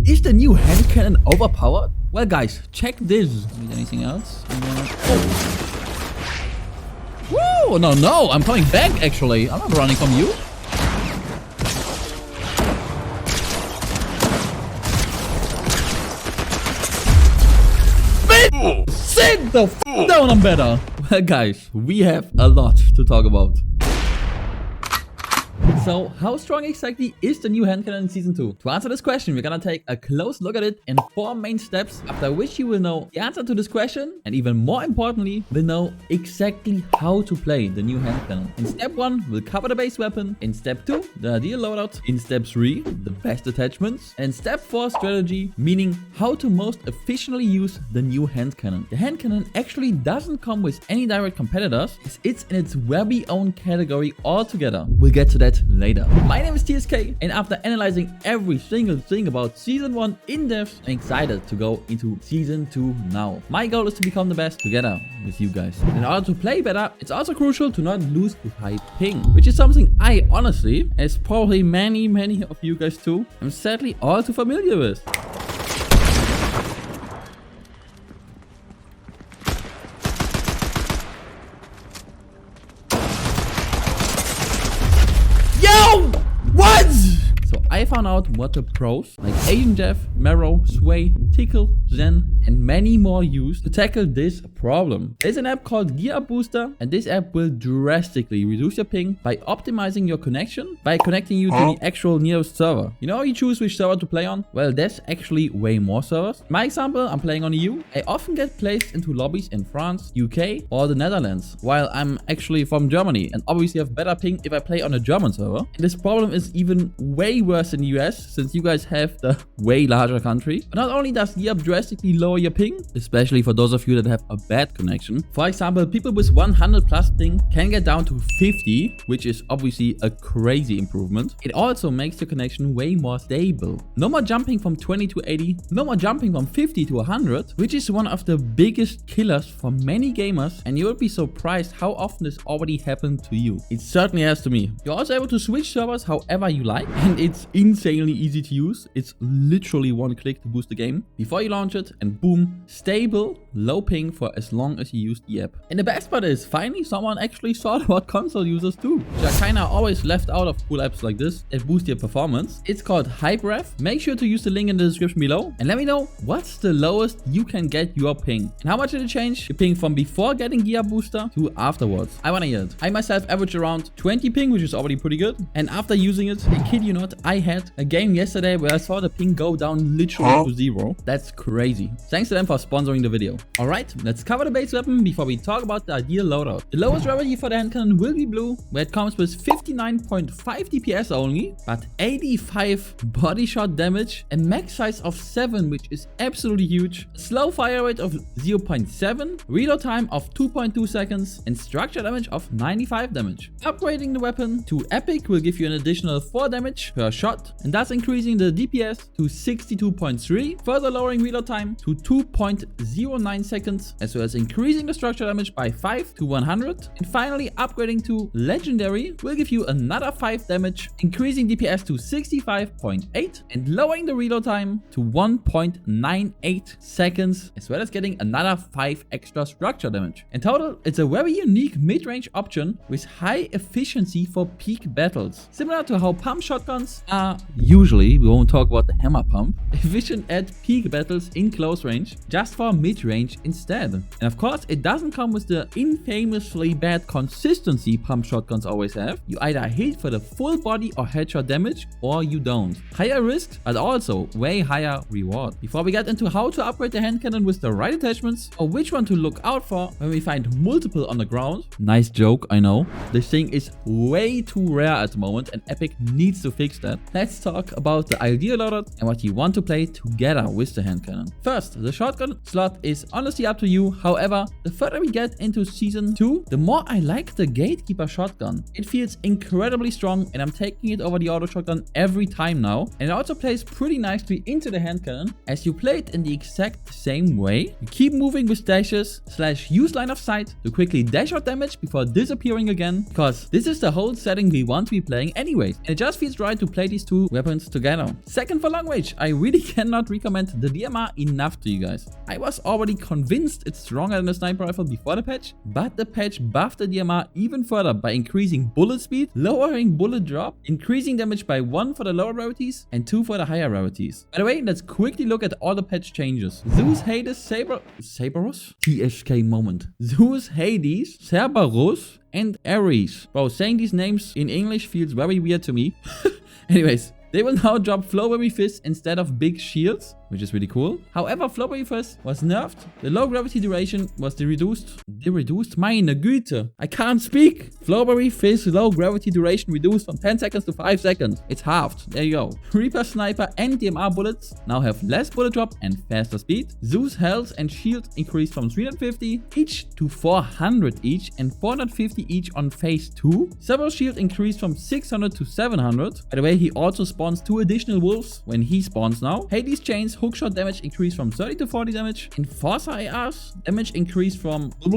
Is the new hand cannon overpowered? Well guys, check this. Need anything else? Whoa, no, I'm coming back actually. I'm not running from you. Sit the f down, I'm better. Well guys, we have a lot to talk about. So, how strong exactly is the new hand cannon in Season 2? To answer this question, we're gonna take a close look at it in 4 main steps, after which you will know the answer to this question, and even more importantly, will know exactly how to play the new hand cannon. In step 1, we'll cover the base weapon. In step 2, the ideal loadout. In step 3, the best attachments. And step 4, strategy, meaning how to most efficiently use the new hand cannon. The hand cannon actually doesn't come with any direct competitors, as it's in its very own category altogether. We'll get to that later. My name is TSK, and after analyzing every single thing about Season 1 in depth, I'm excited to go into Season 2 now. My goal is to become the best together with you guys. In order to play better, it's also crucial to not lose to high ping, which is something I honestly, as probably many of you guys too, am sadly all too familiar with. What? So I found out what the pros like Asian Jeff, Marrow, Sway, Tickle, Zen, and many more use to tackle this problem. There's an app called GearUP Booster, and this app will drastically reduce your ping by optimizing your connection by connecting you to the actual nearest server. You know how you choose which server to play on? Well, there's actually way more servers. In my example, I'm playing on EU. I often get placed into lobbies in France, UK, or the Netherlands, while I'm actually from Germany and obviously have better ping if I play on a German server. And this problem is even way worse in the US, since you guys have the way larger country. But not only does GearUP drastically lower your ping, especially for those of you that have a bad connection. For example, people with 100 plus ping can get down to 50, which is obviously a crazy improvement. It also makes your connection way more stable. No more jumping from 20 to 80, no more jumping from 50 to 100, which is one of the biggest killers for many gamers, and you would be surprised how often this already happened to you. It certainly has to me. You're also able to switch servers however you like, and it's insanely easy to use. It's literally one click to boost the game before you launch it, and boom, stable, low ping for as long as you use the app. And the best part is, finally someone actually thought about console users too, which are kinda always left out of cool apps like this that boost your performance. It's called HypeRef. Make sure to use the link in the description below, and let me know what's the lowest you can get your ping, and how much did it change your ping from before getting GearUP Booster to afterwards. I wanna hear it. I myself average around 20 ping, which is already pretty good, and after using it, I kid you not, I had a game yesterday where I saw the ping go down literally to 0. That's crazy. Thanks to them for sponsoring the video. Alright, let's cover the base weapon before we talk about the ideal loadout. The lowest rarity for the hand cannon will be blue, where it comes with 59.5 DPS only, but 85 body shot damage, and max size of 7, which is absolutely huge, a slow fire rate of 0.7, reload time of 2.2 seconds, and structure damage of 95 damage. Upgrading the weapon to epic will give you an additional 4 damage per shot, and thus increasing the DPS to 62.3, further lowering reload time to 2.09 seconds, as well as increasing the structure damage by 5 to 100. And finally, upgrading to legendary will give you another 5 damage, increasing DPS to 65.8 and lowering the reload time to 1.98 seconds, as well as getting another 5 extra structure damage. In total, it's a very unique mid-range option with high efficiency for peak battles. Similar to how pump shotguns are usually, we won't talk about the hammer pump, efficient at peak battles in close range, just for mid-range instead. And of course, it doesn't come with the infamously bad consistency pump shotguns always have. You either hit for the full body or headshot damage, or you don't. Higher risk, but also way higher reward. Before we get into how to upgrade the hand cannon with the right attachments, or which one to look out for when we find multiple on the ground. Nice joke, I know. This thing is way too rare at the moment, and Epic needs to fix that. Let's talk about the ideal loadout and what you want to play together with the hand cannon. First, the shotgun slot is honestly up to you. However, the further we get into Season 2, the more I like the Gatekeeper shotgun. It feels incredibly strong, and I'm taking it over the auto shotgun every time now. And it also plays pretty nicely into the hand cannon, as you play it in the exact same way. You keep moving with dashes / use line of sight to quickly dash out damage before disappearing again, because this is the whole setting we want to be playing anyways. And it just feels right to play these two two weapons together. Second, for long range, I really cannot recommend the DMR enough to you guys. I was already convinced it's stronger than the sniper rifle before the patch, but the patch buffed the DMR even further by increasing bullet speed, lowering bullet drop, increasing damage by 1 for the lower rarities and 2 for the higher rarities. By the way, let's quickly look at all the patch changes. Zeus, Hades, Cerberus? TSK moment. Zeus, Hades, Cerberus, and Ares. Bro, saying these names in English feels very weird to me. Anyways, they will now drop Flowberry Fist instead of big shields, which is really cool. However, Flowberry Fist was nerfed. The low gravity duration was reduced. Meine Güte. I can't speak. Flowberry Fist low gravity duration reduced from 10 seconds to 5 seconds. It's halved. There you go. Reaper Sniper and DMR bullets now have less bullet drop and faster speed. Zeus health and shield increased from 350 each to 400 each and 450 each on phase 2. Cerberus shield increased from 600 to 700. By the way, he also spawns 2 additional wolves when he spawns now. Hades chains hookshot damage increased from 30 to 40 damage. Enforcer ARs damage increased from to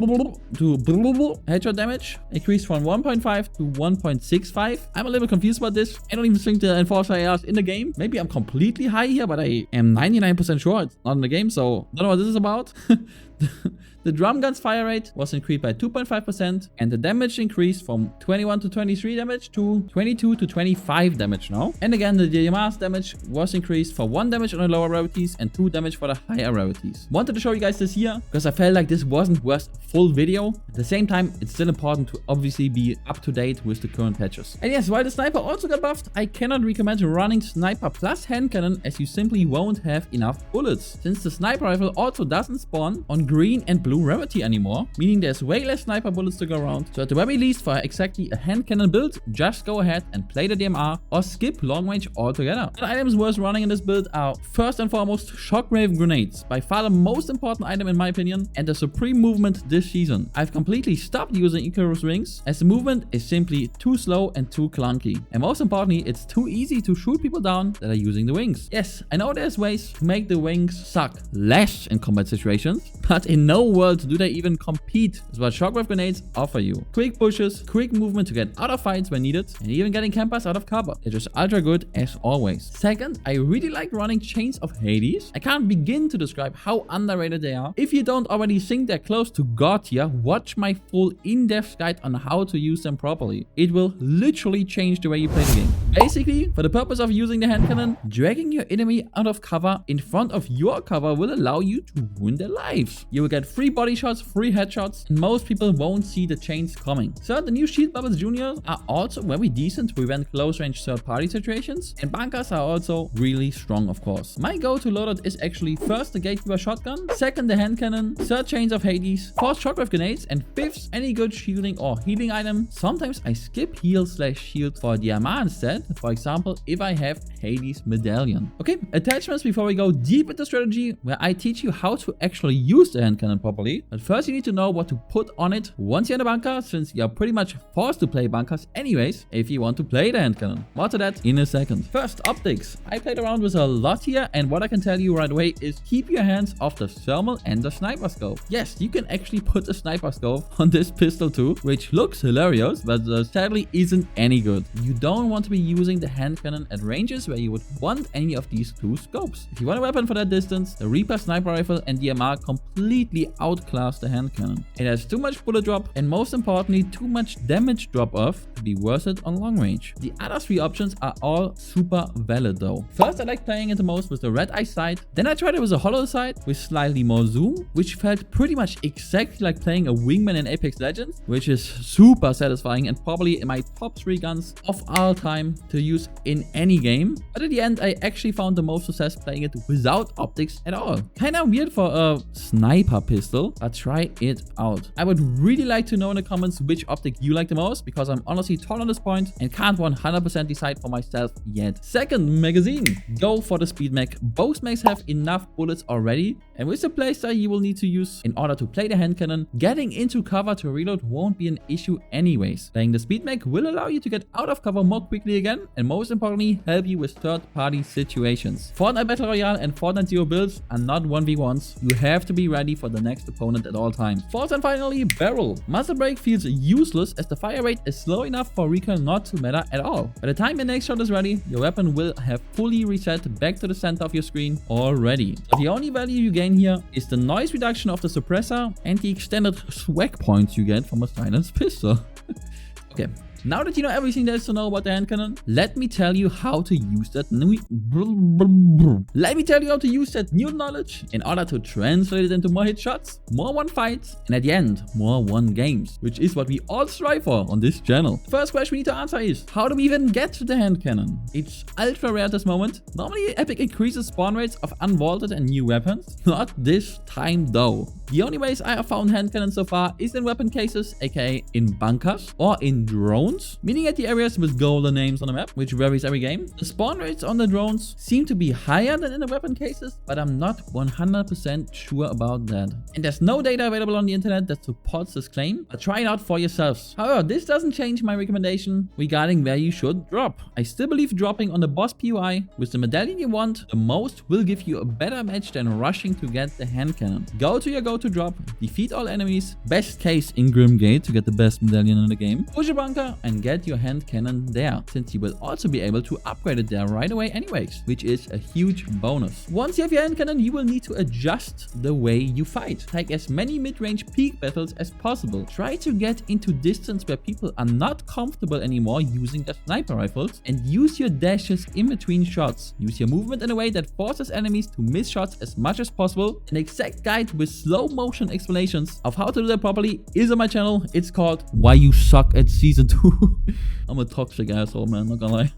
headshot damage increased from 1.5 to 1.65. I'm a little confused about this. I don't even think the Enforcer ARs in the game. Maybe I'm completely high here, but I am 99% sure it's not in the game, so don't know what this is about. The drum gun's fire rate was increased by 2.5% and the damage increased from 21 to 23 damage to 22 to 25 damage now. And again, the DMR's damage was increased for 1 damage on the lower rarities and 2 damage for the higher rarities. Wanted to show you guys this here because I felt like this wasn't worth a full video. At the same time, it's still important to obviously be up to date with the current patches. And yes, while the sniper also got buffed, I cannot recommend running sniper plus handcannon as you simply won't have enough bullets. Since the sniper rifle also doesn't spawn on green and blue rarity anymore, meaning there's way less sniper bullets to go around. So at the very least, for exactly a handcannon build, just go ahead and play the DMR or skip long range altogether. The items worth running in this build are first and foremost shockwave grenades, by far the most important item in my opinion, and the supreme movement this season. I've completely stopped using Icarus wings as the movement is simply too slow and too clunky. And most importantly, it's too easy to shoot people down that are using the wings. Yes, I know there's ways to make the wings suck less in combat situations, but in no world do they even compete with what shockwave grenades offer you. Quick pushes, quick movement to get out of fights when needed, and even getting campers out of cover. They're just ultra good as always. Second, I really like running Chains of Hades. I can't begin to describe how underrated they are. If you don't already think they're close to God tier, watch my full in-depth guide on how to use them properly. It will literally change the way you play the game. Basically, for the purpose of using the handcannon, dragging your enemy out of cover in front of your cover will allow you to ruin their lives. You will get free body shots, free headshots, and most people won't see the chains coming. Third, the new shield bubbles juniors are also very decent to prevent close range third party situations, and bunkers are also really strong of course. My go-to loadout is actually first the gatekeeper shotgun, second the handcannon, third Chains of Hades, fourth shockwave grenades, and fifth any good shielding or healing item. Sometimes I skip heal/shield for DMR instead, for example if I have Hades medallion. Okay, attachments before we go deep into strategy, where I teach you how to actually use the handcannon properly. But first you need to know what to put on it once you're in a bunker, since you're pretty much forced to play bunkers anyways if you want to play the handcannon. More to that in a second. First, optics. I played around with a lot here, and what I can tell you right away is keep your hands off the thermal and the sniper scope. Yes, you can actually put a sniper scope on this pistol too, which looks hilarious, but sadly isn't any good. You don't want to be using the handcannon at ranges where you would want any of these two scopes. If you want a weapon for that distance, the Reaper sniper rifle and DMR completely outclass the handcannon. It has too much bullet drop and most importantly too much damage drop off to be worth it on long range. The other three options are all super valid though. First, I like playing it the most with the red eye sight. Then I tried it with a hollow sight with slightly more zoom, which felt pretty much exactly like playing a wingman in Apex Legends, which is super satisfying and probably in my top 3 guns of all time to use in any game. But at the end, I actually found the most success playing it without optics at all. Kinda weird for a sniper pistol, but try it out. I would really like to know in the comments which optic you like the most, because I'm honestly torn on this point and can't 100% decide for myself yet. Second, magazine. Go for the speed mag. Both mags have enough bullets already, and with the playstyle you will need to use in order to play the handcannon, getting into cover to reload won't be an issue anyways. Playing the speed mag will allow you to get out of cover more quickly again, and most importantly help you with third party situations. Fortnite Battle Royale and Fortnite Zero builds are not 1v1s. You have to be ready for the next opponent at all times. Fourth and finally, barrel. Muzzle brake feels useless as the fire rate is slow enough for recoil not to matter at all. By the time your next shot is ready, your weapon will have fully reset back to the center of your screen already. So the only value you gain here is the noise reduction of the suppressor and the extended swag points you get from a silenced pistol. Okay. Now that you know everything there is to know about the handcannon, let me tell you how to use that new knowledge in order to translate it into more hit shots, more won fights, and at the end, more won games, which is what we all strive for on this channel. The first question we need to answer is, how do we even get to the handcannon? It's ultra rare at this moment. Normally, Epic increases spawn rates of unvaulted and new weapons. Not this time though. The only ways I have found handcannons so far is in weapon cases, aka in bunkers, or in drones, meaning at the areas with golden names on the map, which varies every game. The spawn rates on the drones seem to be higher than in the weapon cases, but I'm not 100% sure about that. And there's no data available on the internet that supports this claim, but try it out for yourselves. However, this doesn't change my recommendation regarding where you should drop. I still believe dropping on the boss POI with the medallion you want the most will give you a better match than rushing to get the handcannon. Go to your go-to drop, defeat all enemies, best case in Grimgate to get the best medallion in the game, push a bunker and get your handcannon there, since you will also be able to upgrade it there right away anyways, which is a huge bonus. Once you have your handcannon, you will need to adjust the way you fight. Take as many mid-range peak battles as possible. Try to get into distance where people are not comfortable anymore using their sniper rifles, and use your dashes in between shots. Use your movement in a way that forces enemies to miss shots as much as possible. An exact guide with slow motion explanations of how to do that properly is on my channel. It's called Why You Suck at Season 2. I'm a toxic asshole, man, not gonna lie.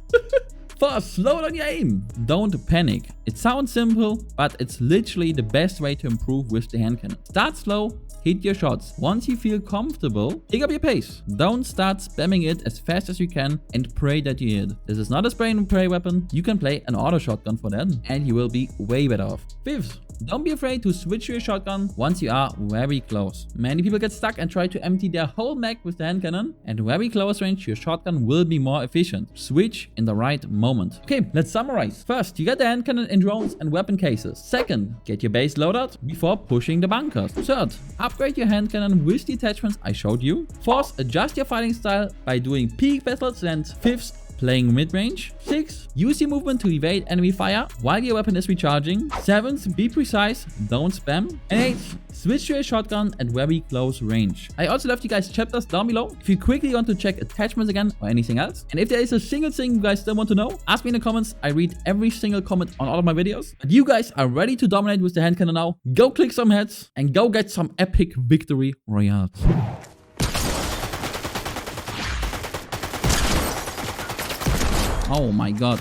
First, slow down your aim. Don't panic. It sounds simple, but it's literally the best way to improve with the handcannon. Start slow, hit your shots. Once you feel comfortable, pick up your pace. Don't start spamming it as fast as you can and pray that you hit. This is not a spray and pray weapon. You can play an auto shotgun for that and you will be way better off. Fifth, don't be afraid to switch to your shotgun once you are very close. Many people get stuck and try to empty their whole mag with the handcannon, and very close range your shotgun will be more efficient. Switch in the right moment. Okay, let's summarize. First, you get the handcannon in drones and weapon cases. Second, get your base loadout before pushing the bunkers. Third, upgrade your handcannon with the attachments I showed you. Fourth, adjust your fighting style by doing peak battles. And fifth, playing mid-range. 6. Use your movement to evade enemy fire while your weapon is recharging. 7. Be precise, don't spam. And 8. Switch to a shotgun at very close range. I also left you guys chapters down below if you quickly want to check attachments again or anything else. And if there is a single thing you guys still want to know, ask me in the comments. I read every single comment on all of my videos. But you guys are ready to dominate with the handcannon now. Go click some heads and go get some epic victory royales. Oh my god.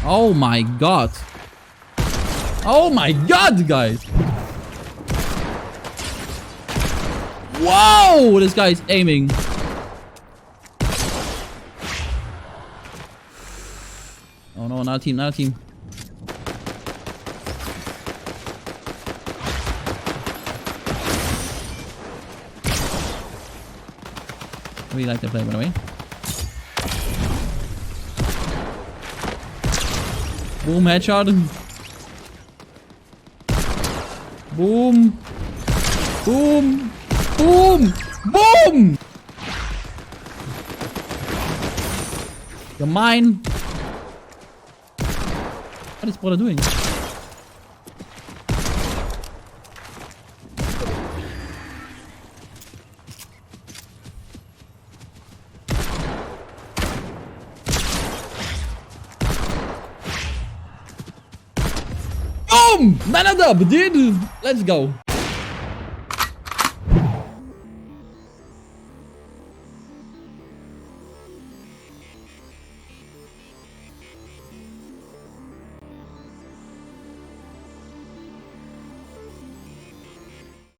Oh my god. Oh my god, guys. Whoa, this guy is aiming. Oh no, not a team, not a team. I really like that play, by the way. Boom, headshot. Boom. Boom. Boom. Boom. You're mine. What is brother doing? Boom! Man up, dude! Let's go.